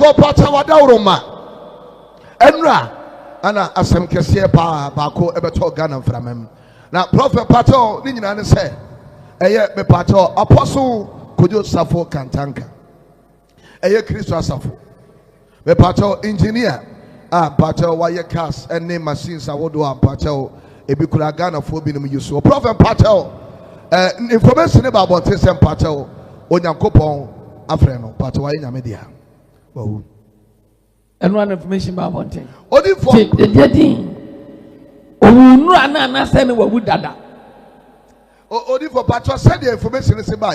for Patawada Roma. Enra, Anna Asam Cassia Pa, Bako, Ebeto Ghana from him. Now, Prophet Pato, Nina said, Eye, me Pato, Apostle, Kwadwo Sarfo Kantanka. Eye, Christo Sarfo. Me Pato, engineer, Pato, wire cast, and name machines, I would do a Pato, Ebikula Ghana for being used. Prophet Pato, information about what is Pato, Onyankopon, Afreno, Pato, in media. And one information about one thing. Only for the thing. Oh, send what would dada. Only for Pato, send the information is about.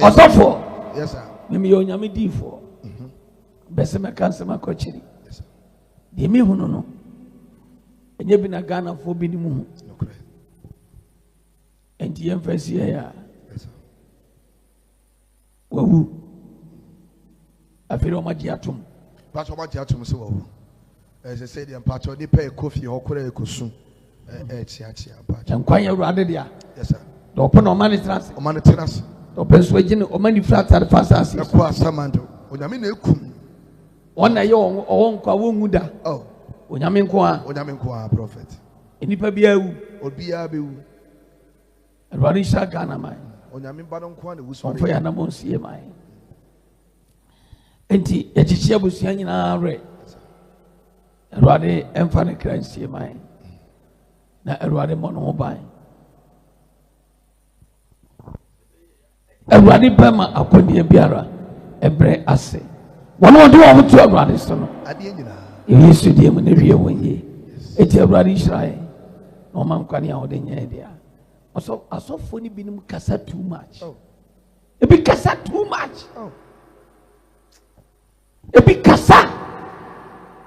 Yes, sir. Maybe on Yami D4. Bessemer cancer, my coach. The me who no. And you've been a Ghana for being moon. And the emphasis here. Who I feel my diatum. Pato, my diatum so. As I said, the Pato, they pay coffee or Korean. And quite rather there. Yes, sir. The open or money trans or money tenants. The persuasion or many flats at the fast as a Samando. When I mean, one a young or one Kawumuda. Oh, when I mean, prophet. In Ipabia or Biabu. And Radisha Ghana mine. When I mean, Badon Kwan was for Yanamon CMI. Enti, a teacher was young in our red. And Rade and Fanny Crane CMI. Na Rade Monobine. Everybody Bama Akondi Biara, Ebre Ase. One more do over to a Radisson. You used to deal with the real windy. It's a radish right. No man can hear the idea. Also, I saw funny being Cassa too much. It be Cassa too much. It be Cassa.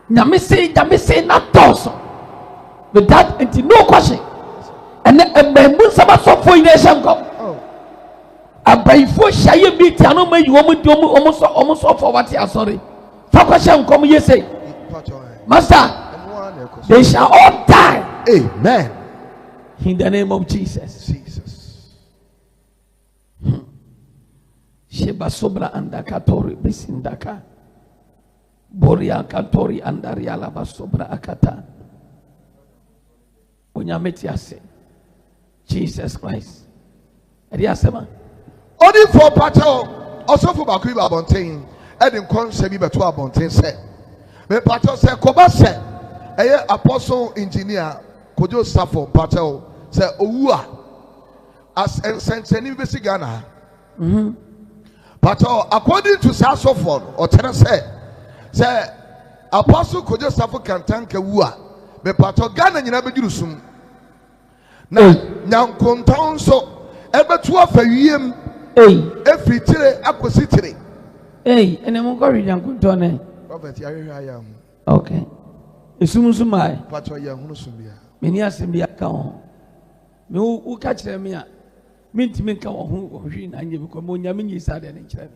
Namisi, not torso. With that, it's no question. And then a Musama so for nation come. Abayifo shaye bi ti anu me almost for what you sorry. For question come you say. Master, they shall all die. Amen. In the name of Jesus. Sheba sobra andakatori bisindaka. Boria katori andariala basobra akata. Onyameti ase. Jesus Christ. Eriasema. Only for Pato, also for Bakuba Bontain, and in Concept Batua Bontain said. Me Pato said, Kobase, a apostle engineer, Kwadwo Sarfo Pato, said, Oua, as a Senseni Ghana. Pato, according to Sarfo, or Tena said, Apostle Kwadwo Sarfo Kantanka Wua, me Pato Ghana, you never do some. Now, Konton so, ever 12 a year. Every tire, acquisitive. And I'm going to Prophet, I am. Okay. As soon as my Patroya Hunusubia. Many assembly account. No, who catch them here. Mint to make our home and you become one Yamin side and each other.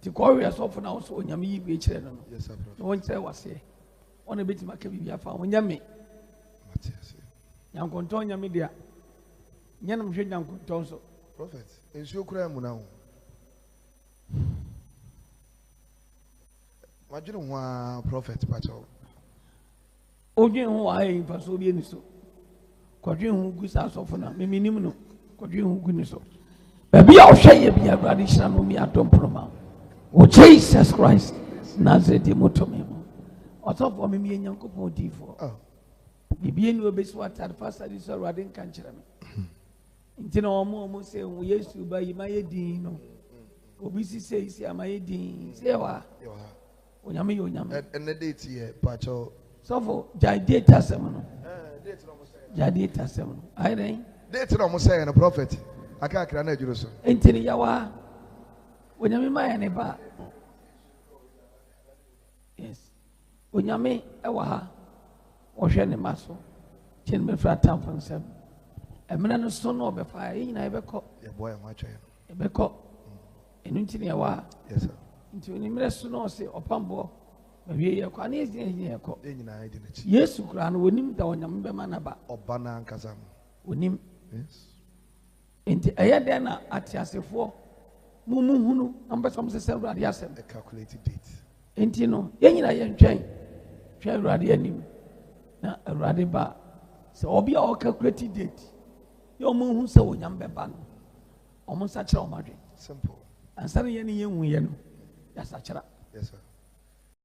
The couriers often also on Yami, which I don't know. Yes, sir. One say was here. On a bit of my cabin, found when Yami. Young Contonia Media. Yanam Young Contonso. Prophet, in Shukram now. Imagine one prophet, Pato. Ojen who I for so be so. Quadrin who goes out of an minimum. Quadrin who goodness so. Maybe I'll show you be a radish and me at Domproma. Oh, Jesus Christ. Nazareth, Motomemo. Or top for me and Yanko D4. Oh. The being will be swat at first. I saw Radin Cancer. Nti na omo say we Yesu ba yi maye din no obi si say isi amaye din say wa onyame yo onyame and the date here pacho so for data asem no date no mo say data asem no ai den date no mo say na prophet aka akra na adwuro so nti ni ya wa onyame maye ne ba yes onyame e wa ha o hwe ne maso chen me fra tam fansem emena no so no be fa yin na ebeko ye boy ma twa ebeko enu ntini ya wa yes sir nti oni mere so no se Opambour ma wie ye kwa na ezi ye ko enyina ide na chi Yesu kura no wonim da onyam be ma na ba oba na ankasa wonim yes nti eyade na atiasefo mumu hunu ambesom se se urade asem a calculated date enti no yɛn nyina yɛn twɛn hwɛ Awurade anim na Awurade ba sɛ obi a ɔcalculate date yɛ ɔmo hu sɛ onyam bɛba no ɔmo nsa kyerɛ ɔmo adwe Simple. ansa na yɛn ne yɛn hu yɛ no yɛasa kyerɛ Yes, sir.